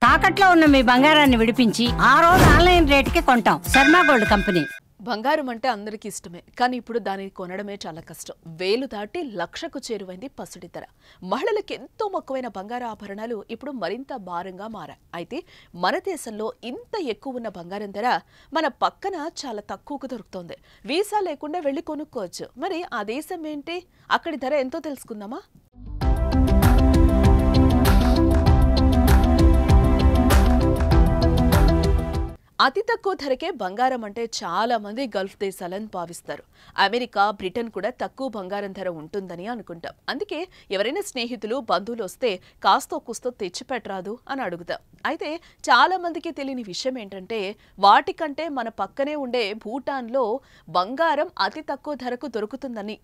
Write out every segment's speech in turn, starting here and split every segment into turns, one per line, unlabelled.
తాకట్లో ఉన్న మీ బంగారాన్ని విడిపించి ఆ రోజు ఆన్లైన్ రేటుకి కొంటాం. Sharma gold company.
బంగారం అంటే అందరికీ ఇష్టమే, కానీ ఇప్పుడు దానిని కొనడమే చాలా కష్టం. వేలు దాటి లక్షకు చేరువైంది పసిడి ధర. మహిళలకు ఎంతో మక్కువైన బంగారు ఆభరణాలు ఇప్పుడు మరింత భారంగా మారాయి. అయితే మన దేశంలో ఇంత ఎక్కువ ఉన్న బంగారం ధర మన పక్కన చాలా తక్కువకు దొరుకుతోంది. వీసా లేకుండా వెళ్ళి కొనుక్కోవచ్చు. మరి ఆ దేశం ఏంటి, అక్కడి ధర ఎంతో తెలుసుకుందామా? అతి తక్కువ ధరకే బంగారం అంటే చాలా మంది గల్ఫ్ దేశాలని భావిస్తారు. అమెరికా, బ్రిటన్ కూడా తక్కువ బంగారం ధర ఉంటుందని అనుకుంటాం. అందుకే ఎవరైనా స్నేహితులు, బంధువులు వస్తే కాస్తో కూస్తో తెచ్చిపెట్టరాదు అని అడుగుతాం. అయితే చాలా మందికి తెలియని విషయం ఏంటంటే, వాటికంటే మన పక్కనే ఉండే భూటాన్లో బంగారం అతి తక్కువ ధరకు దొరుకుతుందని.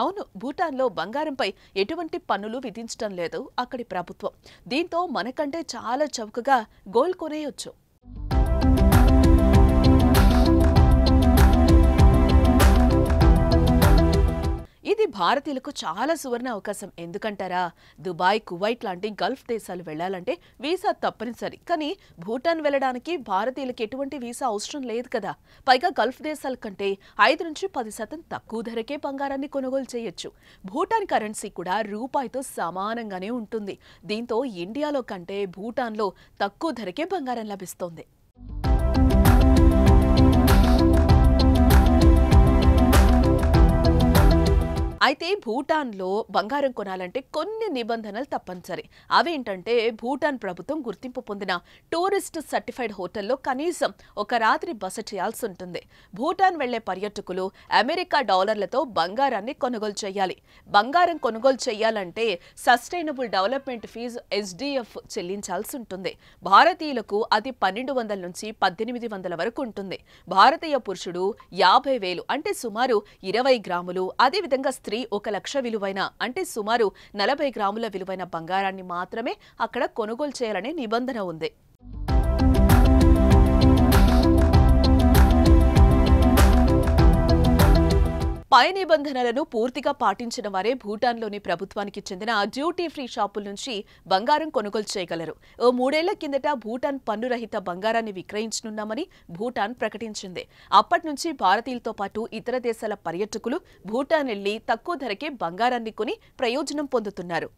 అవును, భూటాన్లో బంగారంపై ఎటువంటి పన్నులు విధించడం లేదు అక్కడి ప్రభుత్వం. దీంతో మనకంటే చాలా చౌకగా గోల్డ్ కొనేయొచ్చు. ఇది భారతీయులకు చాలా సువర్ణ అవకాశం. ఎందుకంటారా, దుబాయ్, కువైట్ లాంటి గల్ఫ్ దేశాలు వెళ్లాలంటే వీసా తప్పనిసరి. కానీ భూటాన్ వెళ్లడానికి భారతీయులకు ఎటువంటి వీసా అవసరం లేదు కదా. పైగా గల్ఫ్ దేశాల కంటే 5 నుంచి 10% తక్కువ ధరకే బంగారాన్ని కొనుగోలు చేయొచ్చు. భూటాన్ కరెన్సీ కూడా రూపాయితో సమానంగానే ఉంటుంది. దీంతో ఇండియాలో కంటే భూటాన్లో తక్కువ ధరకే బంగారం లభిస్తోంది. అయితే భూటాన్లో బంగారం కొనాలంటే కొన్ని నిబంధనలు తప్పనిసరి. అవేంటంటే, భూటాన్ ప్రభుత్వం గుర్తింపు పొందిన టూరిస్ట్ సర్టిఫైడ్ హోటల్లో కనీసం ఒక రాత్రి బస చేయాల్సి ఉంటుంది. భూటాన్ వెళ్లే పర్యాటకులు అమెరికా డాలర్లతో బంగారాన్ని కొనుగోలు చేయాలి. బంగారం కొనుగోలు చేయాలంటే సస్టైనబుల్ డెవలప్మెంట్ ఫీజు SDF చెల్లించాల్సి ఉంటుంది. భారతీయులకు అది 1200 నుంచి 1800 వరకు ఉంటుంది. భారతీయ పురుషుడు 50,000 అంటే సుమారు 20 గ్రాములు, అదేవిధంగా స్త్రీ 1 లక్ష విలువైన అంటే సుమారు 40 గ్రాముల విలువైన బంగారాన్ని మాత్రమే అక్కడ కొనుగోలు చేయాలనే నిబంధన ఉంది. పై నిబంధనలను పూర్తిగా పాటించిన వారే భూటాన్లోని ప్రభుత్వానికి చెందిన డ్యూటీ ఫ్రీ షాపుల నుంచి బంగారం కొనుగోలు చేయగలరు. 3 ఏళ్ల కిందట భూటాన్ పన్నురహిత బంగారాన్ని విక్రయించనున్నామని భూటాన్ ప్రకటించింది. అప్పటి నుంచి భారతీయులతో పాటు ఇతర దేశాల పర్యాటకులు భూటాన్ వెళ్లి తక్కువ ధరకే బంగారాన్ని కొని ప్రయోజనం పొందుతున్నారు.